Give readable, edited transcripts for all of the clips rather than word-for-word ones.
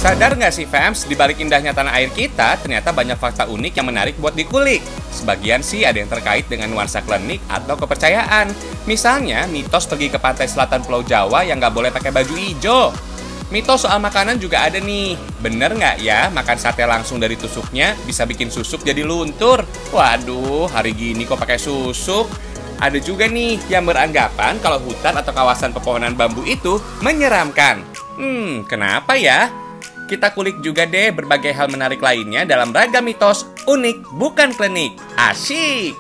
Sadar nggak sih fams, di balik indahnya tanah air kita, ternyata banyak fakta unik yang menarik buat dikulik. Sebagian sih ada yang terkait dengan nuansa klinik atau kepercayaan. Misalnya, mitos pergi ke pantai selatan Pulau Jawa yang nggak boleh pakai baju hijau. Mitos soal makanan juga ada nih. Bener nggak ya, makan sate langsung dari tusuknya bisa bikin susuk jadi luntur? Waduh, hari gini kok pakai susuk? Ada juga nih yang beranggapan kalau hutan atau kawasan pepohonan bambu itu menyeramkan. Kenapa ya? Kita kulik juga deh berbagai hal menarik lainnya dalam ragam mitos unik bukan klinik. Asyik!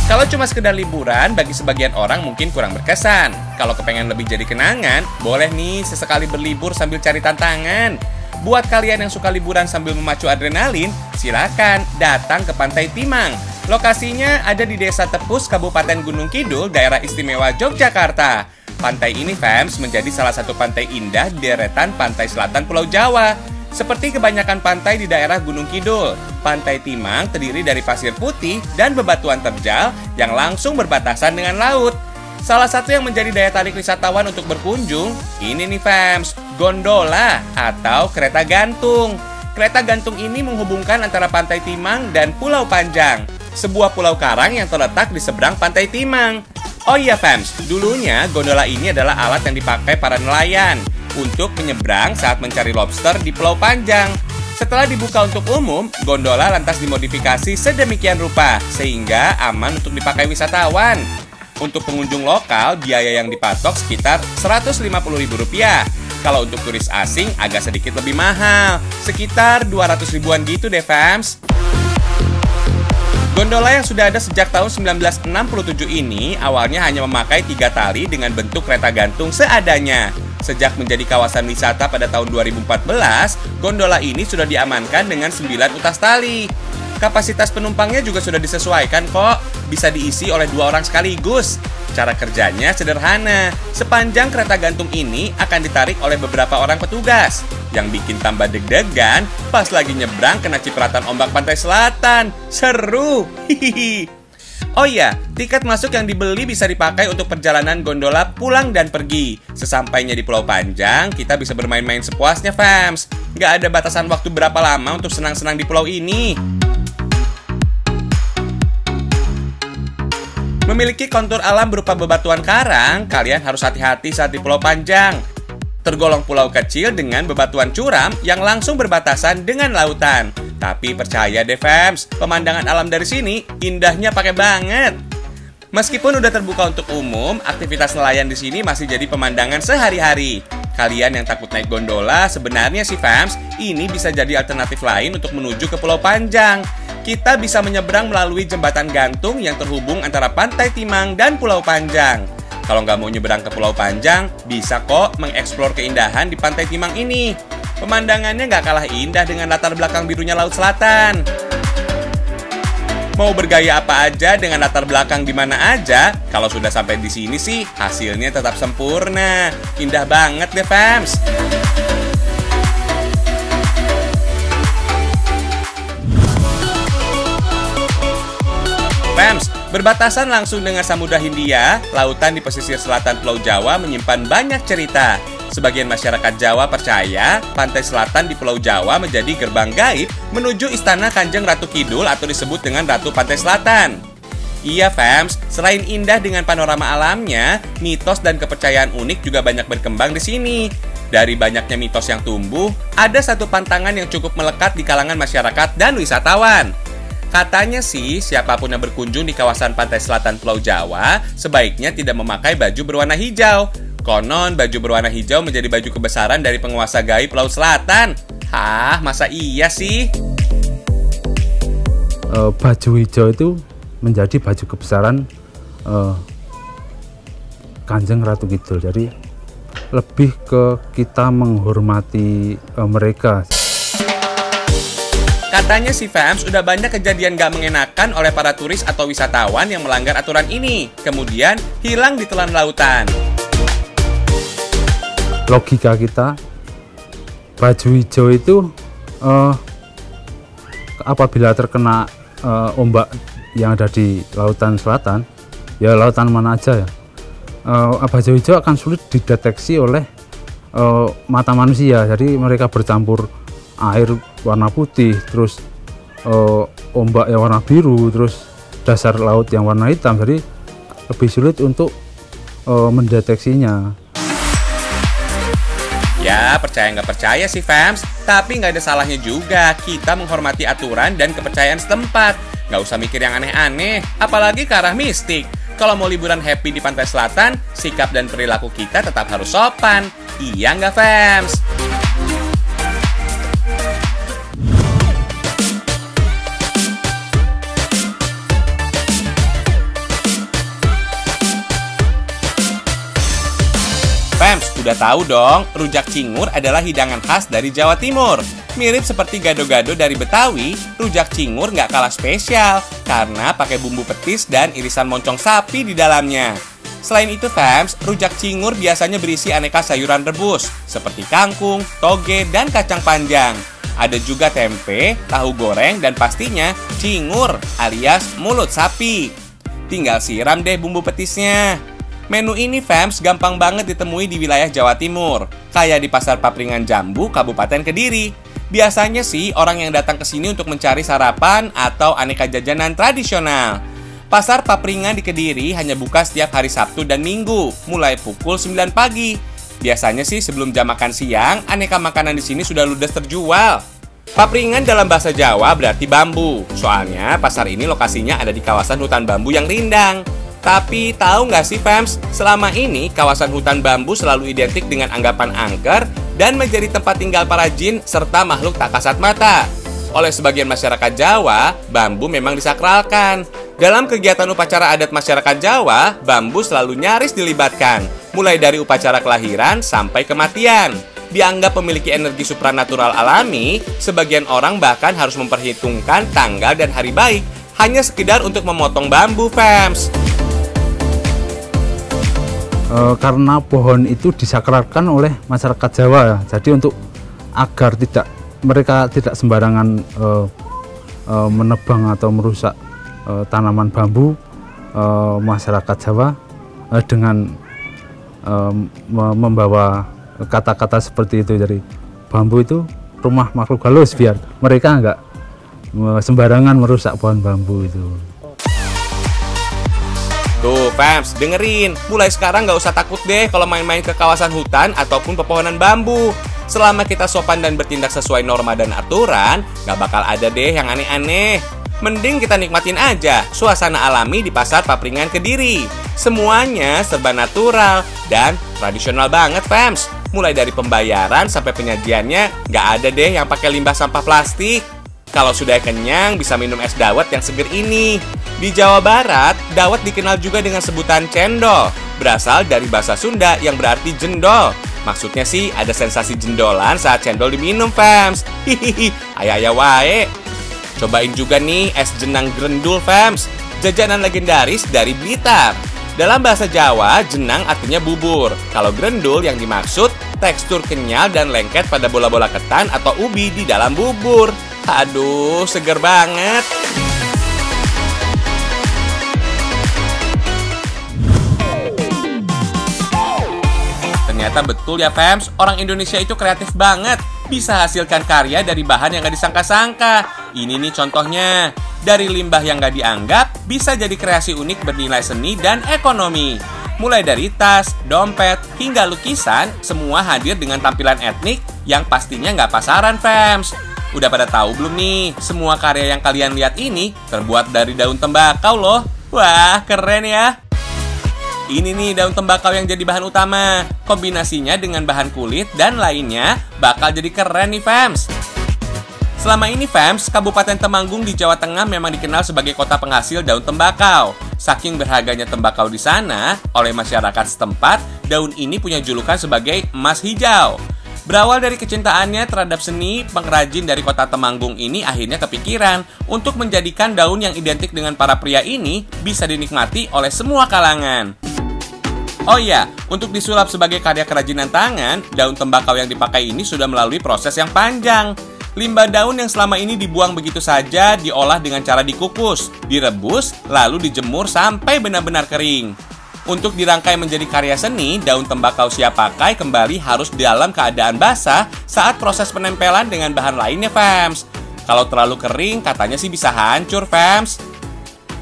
Kalau cuma sekedar liburan, bagi sebagian orang mungkin kurang berkesan. Kalau kepengen lebih jadi kenangan, boleh nih sesekali berlibur sambil cari tantangan. Buat kalian yang suka liburan sambil memacu adrenalin, silakan datang ke Pantai Timang. Lokasinya ada di Desa Tepus, Kabupaten Gunung Kidul, Daerah Istimewa Yogyakarta. Pantai ini, fans, menjadi salah satu pantai indah di deretan pantai selatan Pulau Jawa. Seperti kebanyakan pantai di daerah Gunung Kidul, Pantai Timang terdiri dari pasir putih dan bebatuan terjal yang langsung berbatasan dengan laut. Salah satu yang menjadi daya tarik wisatawan untuk berkunjung, ini nih fams, gondola atau kereta gantung. Kereta gantung ini menghubungkan antara Pantai Timang dan Pulau Panjang, sebuah pulau karang yang terletak di seberang Pantai Timang. Oh iya fams, dulunya gondola ini adalah alat yang dipakai para nelayan untuk menyeberang saat mencari lobster di Pulau Panjang. Setelah dibuka untuk umum, gondola lantas dimodifikasi sedemikian rupa sehingga aman untuk dipakai wisatawan. Untuk pengunjung lokal, biaya yang dipatok sekitar Rp150.000. Kalau untuk turis asing agak sedikit lebih mahal, sekitar 200 ribuan gitu deh fams. Gondola yang sudah ada sejak tahun 1967 ini awalnya hanya memakai 3 tali dengan bentuk kereta gantung seadanya. Sejak menjadi kawasan wisata pada tahun 2014, gondola ini sudah diamankan dengan 9 utas tali. Kapasitas penumpangnya juga sudah disesuaikan kok, bisa diisi oleh 2 orang sekaligus. Cara kerjanya sederhana, sepanjang kereta gantung ini akan ditarik oleh beberapa orang petugas. Yang bikin tambah deg-degan, pas lagi nyebrang kena cipratan ombak pantai selatan. Seru! Hihihi. Oh iya, tiket masuk yang dibeli bisa dipakai untuk perjalanan gondola pulang dan pergi. Sesampainya di Pulau Panjang, kita bisa bermain-main sepuasnya, fams. Nggak ada batasan waktu berapa lama untuk senang-senang di pulau ini. Memiliki kontur alam berupa bebatuan karang, kalian harus hati-hati saat di Pulau Panjang. Tergolong pulau kecil dengan bebatuan curam yang langsung berbatasan dengan lautan. Tapi percaya deh fams, pemandangan alam dari sini indahnya pakai banget. Meskipun udah terbuka untuk umum, aktivitas nelayan di sini masih jadi pemandangan sehari-hari. Kalian yang takut naik gondola, sebenarnya sih fams, ini bisa jadi alternatif lain untuk menuju ke Pulau Panjang. Kita bisa menyeberang melalui jembatan gantung yang terhubung antara Pantai Timang dan Pulau Panjang. Kalau nggak mau nyeberang ke Pulau Panjang, bisa kok mengeksplor keindahan di Pantai Timang ini. Pemandangannya nggak kalah indah dengan latar belakang birunya Laut Selatan. Mau bergaya apa aja dengan latar belakang di mana aja, kalau sudah sampai di sini sih hasilnya tetap sempurna. Indah banget deh fams. Fams, berbatasan langsung dengan Samudra Hindia, lautan di pesisir selatan Pulau Jawa menyimpan banyak cerita. Sebagian masyarakat Jawa percaya pantai selatan di Pulau Jawa menjadi gerbang gaib menuju istana Kanjeng Ratu Kidul atau disebut dengan Ratu Pantai Selatan. Iya fams, selain indah dengan panorama alamnya, mitos dan kepercayaan unik juga banyak berkembang di sini. Dari banyaknya mitos yang tumbuh, ada satu pantangan yang cukup melekat di kalangan masyarakat dan wisatawan. Katanya sih, siapapun yang berkunjung di kawasan pantai selatan Pulau Jawa sebaiknya tidak memakai baju berwarna hijau. Konon baju berwarna hijau menjadi baju kebesaran dari penguasa gaib Laut Selatan. Hah, masa iya sih? Baju hijau itu menjadi baju kebesaran Kanjeng Ratu Kidul. Jadi lebih ke kita menghormati mereka. Katanya si fams udah banyak kejadian gak mengenakan oleh para turis atau wisatawan yang melanggar aturan ini, kemudian hilang di telan lautan. logika kita, baju hijau itu apabila terkena ombak yang ada di lautan selatan, ya lautan mana aja ya, baju hijau akan sulit dideteksi oleh mata manusia. Jadi mereka bercampur air warna putih, terus ombak yang warna biru, terus dasar laut yang warna hitam, jadi lebih sulit untuk mendeteksinya. Ya, percaya nggak percaya sih fams, tapi nggak ada salahnya juga kita menghormati aturan dan kepercayaan setempat. Nggak usah mikir yang aneh-aneh, apalagi ke arah mistik. Kalau mau liburan happy di pantai selatan, sikap dan perilaku kita tetap harus sopan. Iya nggak fams? Fams, udah tahu dong, rujak cingur adalah hidangan khas dari Jawa Timur. Mirip seperti gado-gado dari Betawi, rujak cingur nggak kalah spesial karena pakai bumbu petis dan irisan moncong sapi di dalamnya. Selain itu fams, rujak cingur biasanya berisi aneka sayuran rebus seperti kangkung, toge, dan kacang panjang. Ada juga tempe, tahu goreng, dan pastinya cingur alias mulut sapi. Tinggal siram deh bumbu petisnya. Menu ini fams gampang banget ditemui di wilayah Jawa Timur, kayak di Pasar Papringan Jambu, Kabupaten Kediri. Biasanya sih orang yang datang ke sini untuk mencari sarapan atau aneka jajanan tradisional. Pasar Papringan di Kediri hanya buka setiap hari Sabtu dan Minggu, mulai pukul 9 pagi. Biasanya sih sebelum jam makan siang, aneka makanan di sini sudah ludes terjual. Papringan dalam bahasa Jawa berarti bambu, soalnya pasar ini lokasinya ada di kawasan hutan bambu yang rindang. Tapi tahu nggak sih fams, selama ini kawasan hutan bambu selalu identik dengan anggapan angker dan menjadi tempat tinggal para jin serta makhluk tak kasat mata. Oleh sebagian masyarakat Jawa, bambu memang disakralkan. Dalam kegiatan upacara adat masyarakat Jawa, bambu selalu nyaris dilibatkan, mulai dari upacara kelahiran sampai kematian. Dianggap memiliki energi supranatural alami, sebagian orang bahkan harus memperhitungkan tanggal dan hari baik hanya sekedar untuk memotong bambu fams. Karena pohon itu disakralkan oleh masyarakat Jawa ya. Jadi untuk agar mereka tidak sembarangan menebang atau merusak tanaman bambu, masyarakat Jawa dengan membawa kata-kata seperti itu. Jadi bambu itu rumah makhluk halus, biar mereka enggak sembarangan merusak pohon bambu itu. Tuh fams, dengerin, mulai sekarang nggak usah takut deh kalau main-main ke kawasan hutan ataupun pepohonan bambu. Selama kita sopan dan bertindak sesuai norma dan aturan, nggak bakal ada deh yang aneh-aneh. Mending kita nikmatin aja suasana alami di Pasar Papringan Kediri. Semuanya serba natural dan tradisional banget fams. Mulai dari pembayaran sampai penyajiannya, nggak ada deh yang pakai limbah sampah plastik. Kalau sudah kenyang, bisa minum es dawet yang seger ini. Di Jawa Barat, dawet dikenal juga dengan sebutan cendol, berasal dari bahasa Sunda yang berarti jendol. Maksudnya sih ada sensasi jendolan saat cendol diminum fams. Hihihi, ayah wae. Cobain juga nih es jenang grendul fams, jajanan legendaris dari Blitar. Dalam bahasa Jawa, jenang artinya bubur. Kalau grendul yang dimaksud tekstur kenyal dan lengket pada bola-bola ketan atau ubi di dalam bubur. Aduh, seger banget. Ternyata betul ya fams, orang Indonesia itu kreatif banget. Bisa hasilkan karya dari bahan yang gak disangka-sangka. Ini nih contohnya. Dari limbah yang gak dianggap, bisa jadi kreasi unik bernilai seni dan ekonomi. Mulai dari tas, dompet, hingga lukisan, semua hadir dengan tampilan etnik yang pastinya gak pasaran fams. Udah pada tahu belum nih, semua karya yang kalian lihat ini terbuat dari daun tembakau loh. Wah, keren ya. Ini nih daun tembakau yang jadi bahan utama. Kombinasinya dengan bahan kulit dan lainnya bakal jadi keren nih fams. Selama ini fams, Kabupaten Temanggung di Jawa Tengah memang dikenal sebagai kota penghasil daun tembakau. Saking berharganya tembakau di sana, oleh masyarakat setempat, daun ini punya julukan sebagai emas hijau. Berawal dari kecintaannya terhadap seni, pengrajin dari kota Temanggung ini akhirnya kepikiran untuk menjadikan daun yang identik dengan para pria ini bisa dinikmati oleh semua kalangan. Oh iya, untuk disulap sebagai karya kerajinan tangan, daun tembakau yang dipakai ini sudah melalui proses yang panjang. Limbah daun yang selama ini dibuang begitu saja diolah dengan cara dikukus, direbus, lalu dijemur sampai benar-benar kering. Untuk dirangkai menjadi karya seni, daun tembakau siap pakai kembali harus dalam keadaan basah saat proses penempelan dengan bahan lainnya, fams. Kalau terlalu kering, katanya sih bisa hancur, fams.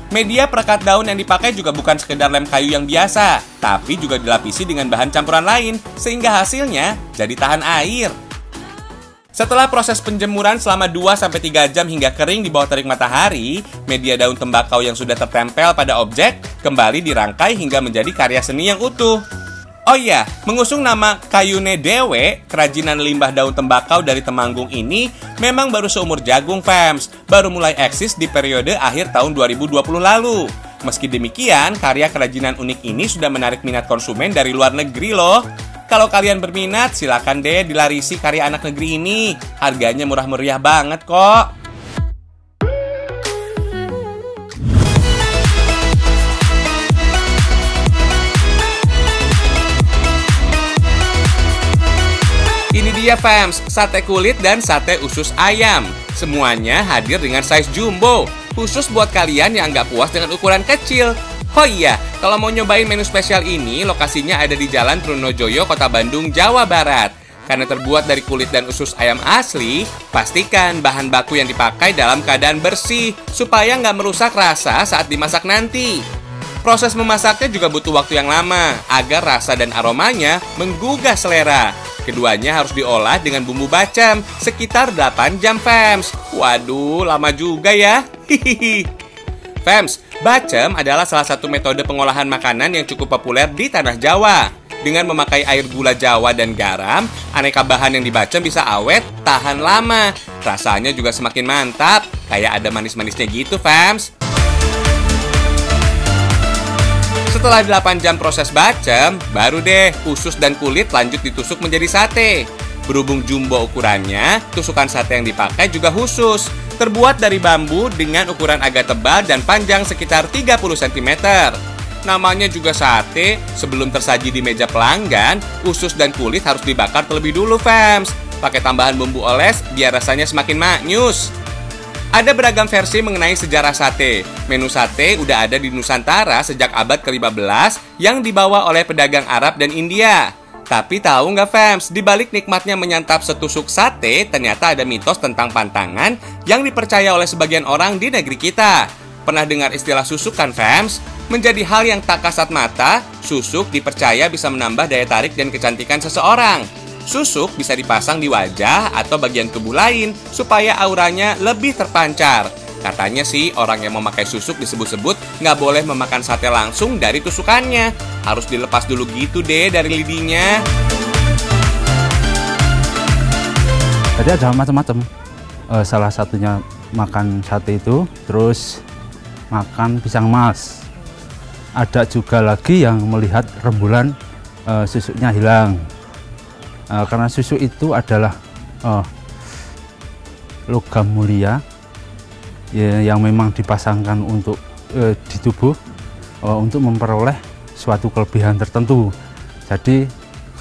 Media perekat daun yang dipakai juga bukan sekedar lem kayu yang biasa, tapi juga dilapisi dengan bahan campuran lain, sehingga hasilnya jadi tahan air. Setelah proses penjemuran selama 2-3 jam hingga kering di bawah terik matahari, media daun tembakau yang sudah tertempel pada objek kembali dirangkai hingga menjadi karya seni yang utuh. Oh iya, mengusung nama Kayune Dewe, kerajinan limbah daun tembakau dari Temanggung ini memang baru seumur jagung, fams. Baru mulai eksis di periode akhir tahun 2020 lalu. Meski demikian, karya kerajinan unik ini sudah menarik minat konsumen dari luar negeri loh. Kalau kalian berminat, silakan deh dilarisi karya anak negeri ini. Harganya murah meriah banget kok. Ini dia, fams, sate kulit dan sate usus ayam. Semuanya hadir dengan size jumbo, khusus buat kalian yang nggak puas dengan ukuran kecil. Oh iya, kalau mau nyobain menu spesial ini, lokasinya ada di Jalan Trunojoyo, Kota Bandung, Jawa Barat. Karena terbuat dari kulit dan usus ayam asli, pastikan bahan baku yang dipakai dalam keadaan bersih, supaya nggak merusak rasa saat dimasak nanti. Proses memasaknya juga butuh waktu yang lama, agar rasa dan aromanya menggugah selera. Keduanya harus diolah dengan bumbu bacem sekitar 8 jam, fams. Waduh, lama juga ya. Hihihi. Fams, bacem adalah salah satu metode pengolahan makanan yang cukup populer di tanah Jawa. Dengan memakai air gula Jawa dan garam, aneka bahan yang dibacem bisa awet, tahan lama. Rasanya juga semakin mantap, kayak ada manis-manisnya gitu, fams. Setelah 8 jam proses bacem, baru deh usus dan kulit lanjut ditusuk menjadi sate. Berhubung jumbo ukurannya, tusukan sate yang dipakai juga khusus. Terbuat dari bambu dengan ukuran agak tebal dan panjang sekitar 30 cm. Namanya juga sate, sebelum tersaji di meja pelanggan, usus dan kulit harus dibakar terlebih dulu, fams. Pakai tambahan bumbu oles biar rasanya semakin maknyus. Ada beragam versi mengenai sejarah sate. Menu sate udah ada di Nusantara sejak abad ke-15 yang dibawa oleh pedagang Arab dan India. Tapi tahu nggak, fams, di balik nikmatnya menyantap setusuk sate, ternyata ada mitos tentang pantangan yang dipercaya oleh sebagian orang di negeri kita. Pernah dengar istilah susuk kan, fams? Menjadi hal yang tak kasat mata, susuk dipercaya bisa menambah daya tarik dan kecantikan seseorang. Susuk bisa dipasang di wajah atau bagian tubuh lain supaya auranya lebih terpancar. Katanya sih orang yang memakai susuk disebut-sebut nggak boleh memakan sate langsung dari tusukannya. Harus dilepas dulu gitu deh dari lidinya. Jadi ada macam-macam. Salah satunya makan sate itu, terus makan pisang emas. Ada juga lagi yang melihat rembulan susuknya hilang. Karena susu itu adalah logam mulia yang memang dipasangkan untuk di tubuh untuk memperoleh suatu kelebihan tertentu. Jadi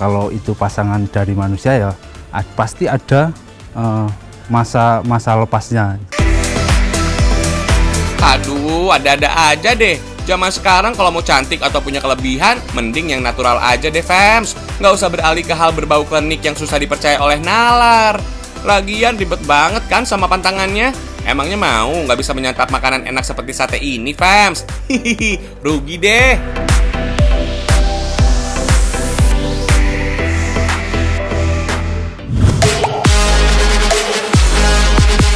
kalau itu pasangan dari manusia ya pasti ada masa lepasnya. Aduh, ada-ada aja deh. Zaman sekarang kalau mau cantik atau punya kelebihan, mending yang natural aja deh, fams. Nggak usah beralih ke hal berbau klinik yang susah dipercaya oleh nalar. Lagian ribet banget kan sama pantangannya. Emangnya mau nggak bisa menyantap makanan enak seperti sate ini, fams? Hihihi, rugi deh.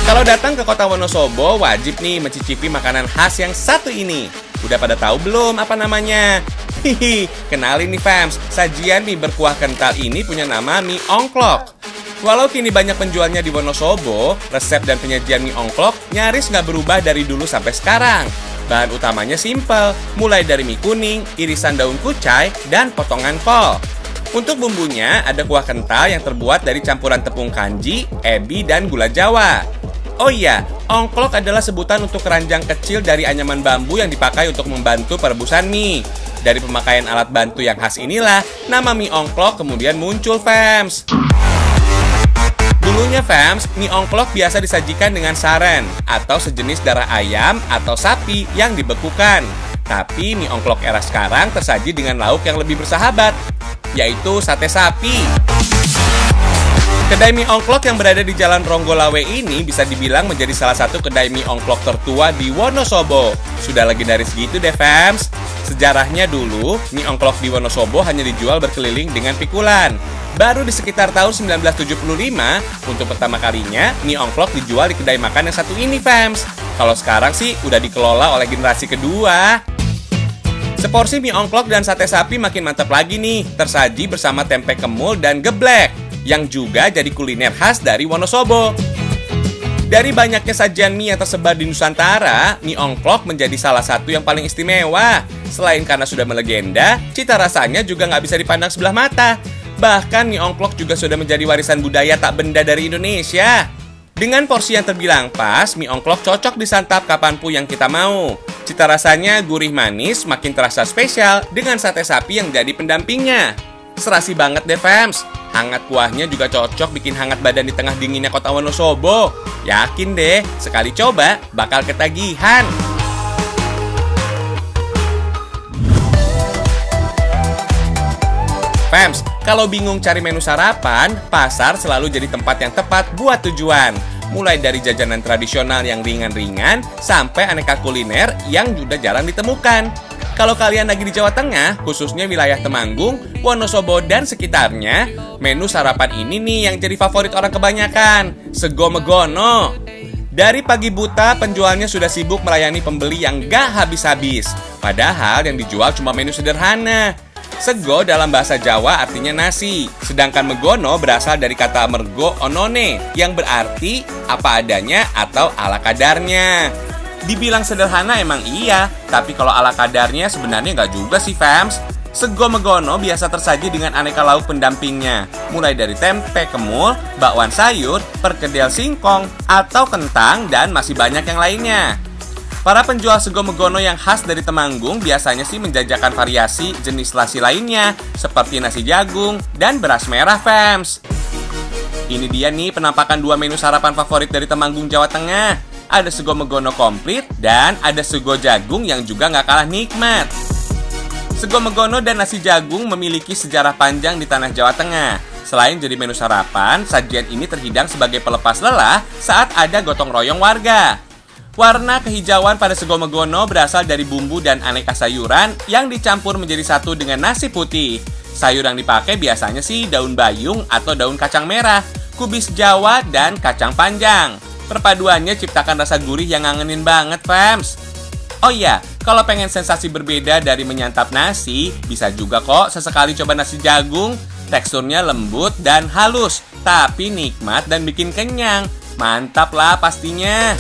Kalau datang ke kota Wonosobo, wajib nih mencicipi makanan khas yang satu ini. Udah pada tahu belum apa namanya? Hihi, kenalin nih, fams, sajian mie berkuah kental ini punya nama mie ongklok. Walau kini banyak penjualnya di Wonosobo, resep dan penyajian mie ongklok nyaris nggak berubah dari dulu sampai sekarang. Bahan utamanya simple, mulai dari mie kuning, irisan daun kucai, dan potongan kol. Untuk bumbunya, ada kuah kental yang terbuat dari campuran tepung kanji, ebi, dan gula Jawa. Oh iya, ongklok adalah sebutan untuk keranjang kecil dari anyaman bambu yang dipakai untuk membantu perebusan mie. Dari pemakaian alat bantu yang khas inilah, nama mie ongklok kemudian muncul, fams. Dulunya, fams, mie ongklok biasa disajikan dengan saren atau sejenis darah ayam atau sapi yang dibekukan. Tapi mie ongklok era sekarang tersaji dengan lauk yang lebih bersahabat, yaitu sate sapi. Kedai mie ongklok yang berada di Jalan Ronggolawe ini bisa dibilang menjadi salah satu kedai mie ongklok tertua di Wonosobo. Sudah legendaris gitu deh, fams. Sejarahnya dulu, mie ongklok di Wonosobo hanya dijual berkeliling dengan pikulan. Baru di sekitar tahun 1975, untuk pertama kalinya, mie ongklok dijual di kedai makan yang satu ini, fams. Kalau sekarang sih udah dikelola oleh generasi kedua. Seporsi mie ongklok dan sate sapi makin mantap lagi nih, tersaji bersama tempe kemul dan geblek, yang juga jadi kuliner khas dari Wonosobo. Dari banyaknya sajian mie yang tersebar di Nusantara, mie ongklok menjadi salah satu yang paling istimewa. Selain karena sudah melegenda, cita rasanya juga nggak bisa dipandang sebelah mata. Bahkan mie ongklok juga sudah menjadi warisan budaya tak benda dari Indonesia. Dengan porsi yang terbilang pas, mie ongklok cocok disantap kapanpun yang kita mau. Cita rasanya gurih manis, makin terasa spesial dengan sate sapi yang jadi pendampingnya. Serasi banget deh, fams. Hangat kuahnya juga cocok bikin hangat badan di tengah dinginnya kota Wonosobo. Yakin deh, sekali coba bakal ketagihan. Fams, kalau bingung cari menu sarapan, pasar selalu jadi tempat yang tepat buat tujuan. Mulai dari jajanan tradisional yang ringan-ringan, sampai aneka kuliner yang sudah jarang ditemukan. Kalau kalian lagi di Jawa Tengah, khususnya wilayah Temanggung, Wonosobo, dan sekitarnya, menu sarapan ini nih yang jadi favorit orang kebanyakan, sego megono. Dari pagi buta, penjualnya sudah sibuk melayani pembeli yang gak habis-habis. Padahal yang dijual cuma menu sederhana. Sego dalam bahasa Jawa artinya nasi, sedangkan megono berasal dari kata mergo onone, yang berarti apa adanya atau ala kadarnya. Dibilang sederhana emang iya, tapi kalau ala kadarnya sebenarnya nggak juga sih, fams. Sego megono biasa tersaji dengan aneka lauk pendampingnya, mulai dari tempe kemul, bakwan sayur, perkedel singkong, atau kentang, dan masih banyak yang lainnya. Para penjual sego megono yang khas dari Temanggung biasanya sih menjajakan variasi jenis nasi lainnya, seperti nasi jagung dan beras merah, fams. Ini dia nih penampakan dua menu sarapan favorit dari Temanggung, Jawa Tengah. Ada sego megono komplit dan ada sego jagung yang juga nggak kalah nikmat. Sego megono dan nasi jagung memiliki sejarah panjang di tanah Jawa Tengah. Selain jadi menu sarapan, sajian ini terhidang sebagai pelepas lelah saat ada gotong royong warga. Warna kehijauan pada sego megono berasal dari bumbu dan aneka sayuran yang dicampur menjadi satu dengan nasi putih. Sayur yang dipakai biasanya sih daun bayung atau daun kacang merah, kubis Jawa, dan kacang panjang. Perpaduannya ciptakan rasa gurih yang ngangenin banget, fams. Oh iya, kalau pengen sensasi berbeda dari menyantap nasi, bisa juga kok sesekali coba nasi jagung. Teksturnya lembut dan halus, tapi nikmat dan bikin kenyang. Mantap lah pastinya.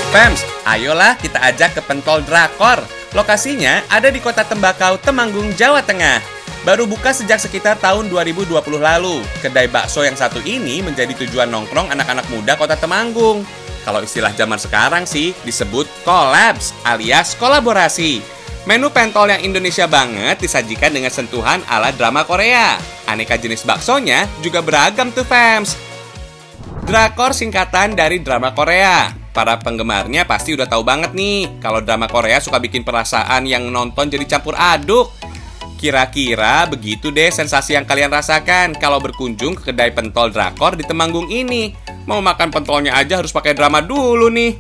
Fams, ayolah kita ajak ke Pentol Drakor. Lokasinya ada di Kota Tembakau, Temanggung, Jawa Tengah. Baru buka sejak sekitar tahun 2020 lalu. Kedai bakso yang satu ini menjadi tujuan nongkrong anak-anak muda Kota Temanggung. Kalau istilah zaman sekarang sih disebut collabs alias kolaborasi. Menu pentol yang Indonesia banget disajikan dengan sentuhan ala drama Korea. Aneka jenis baksonya juga beragam tuh, fams. Drakor singkatan dari drama Korea. Para penggemarnya pasti udah tahu banget nih kalau drama Korea suka bikin perasaan yang nonton jadi campur aduk. Kira-kira begitu deh sensasi yang kalian rasakan kalau berkunjung ke kedai pentol Drakor di Temanggung ini. Mau makan pentolnya aja harus pakai drama dulu nih.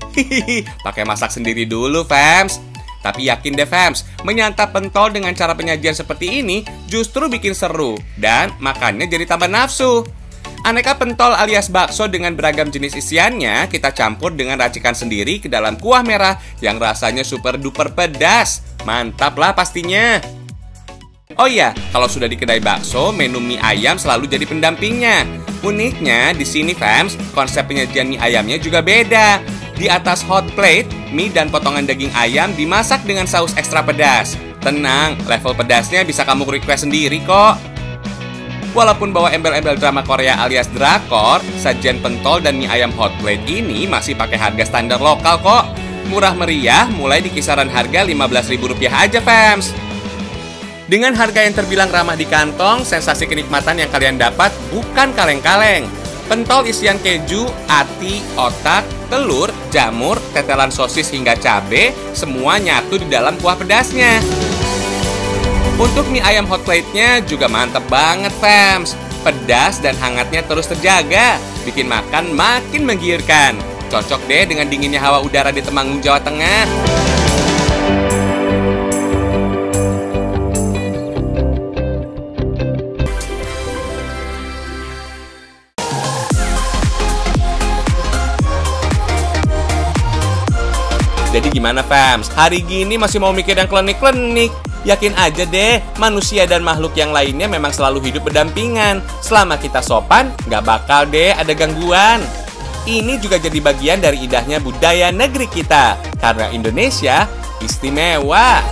Pakai masak sendiri dulu, fams. Tapi yakin deh, fams, menyantap pentol dengan cara penyajian seperti ini justru bikin seru dan makannya jadi tambah nafsu. Aneka pentol alias bakso dengan beragam jenis isiannya kita campur dengan racikan sendiri ke dalam kuah merah yang rasanya super duper pedas. Mantap lah pastinya. Oh iya, kalau sudah di kedai bakso, menu mie ayam selalu jadi pendampingnya. Uniknya di sini, fams, konsep penyajian mie ayamnya juga beda. Di atas hot plate, mie dan potongan daging ayam dimasak dengan saus ekstra pedas. Tenang, level pedasnya bisa kamu request sendiri kok. Walaupun bawa embel-embel drama Korea alias drakor, sajian pentol dan mie ayam hot plate ini masih pakai harga standar lokal kok. Murah meriah, mulai di kisaran harga Rp15.000 aja, fams. Dengan harga yang terbilang ramah di kantong, sensasi kenikmatan yang kalian dapat bukan kaleng-kaleng. Pentol isian keju, ati, otak, telur, jamur, tetelan sosis hingga cabe, semua nyatu di dalam kuah pedasnya. Untuk mie ayam hot plate-nya juga mantep banget, fams. Pedas dan hangatnya terus terjaga, bikin makan makin menggiurkan. Cocok deh dengan dinginnya hawa udara di Temanggung, Jawa Tengah. Jadi gimana, fams? Hari gini masih mau mikir yang klenik-klenik? Yakin aja deh, manusia dan makhluk yang lainnya memang selalu hidup berdampingan. Selama kita sopan, nggak bakal deh ada gangguan. Ini juga jadi bagian dari indahnya budaya negeri kita. Karena Indonesia istimewa.